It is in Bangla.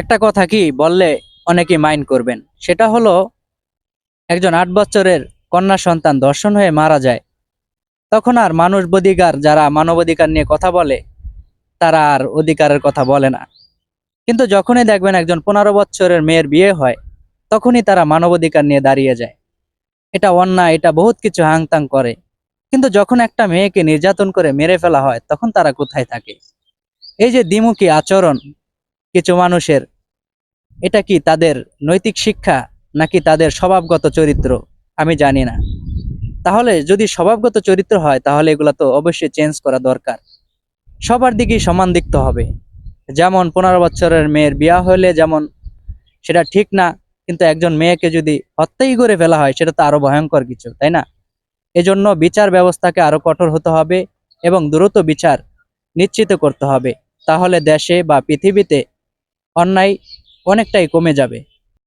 একটা কথা কি বললে অনেকেই মাইন্ড করবেন, সেটা হলো একজন 8 বছরের কন্যা সন্তান ধর্ষণ হয়ে মারা যায়, তখন আর মানবাধিকার যারা মানবাধিকার নিয়ে কথা বলে তারা আর অধিকারের কথা বলে না। কিন্তু যখনই দেখবেন একজন 15 বছরের মেয়ের বিয়ে হয়, তখনই তারা মানবাধিকার নিয়ে দাঁড়িয়ে যায়। এটা অন্যায়, এটা বহুত কিছু হাংতাং করে। কিন্তু যখন একটা মেয়েকে নির্যাতন করে মেরে ফেলা হয়, তখন তারা কোথায় থাকে? এই যে দ্বিমুখী আচরণ কিছু মানুষের, এটা কি তাদের নৈতিক শিক্ষা নাকি তাদের স্বভাবগত চরিত্র? আমি জানি না। তাহলে যদি স্বভাবগত চরিত্র হয়, তাহলে এগুলা তো অবশ্যই চেঞ্জ করা দরকার। সবার দিকেই সমান দেখতে হবে। যেমন 15 বছরের মেয়ের বিয়া হলে যেমন সেটা ঠিক না, কিন্তু একজন মেয়েকে যদি হত্যাই করে ফেলা হয়, সেটা তো আরো ভয়ঙ্কর কিছু, তাই না? এজন্য বিচার ব্যবস্থাকে আরো কঠোর হতে হবে এবং দ্রুত বিচার নিশ্চিত করতে হবে। তাহলে দেশে বা পৃথিবীতে অন্যায় অনেকটাই কমে যাবে।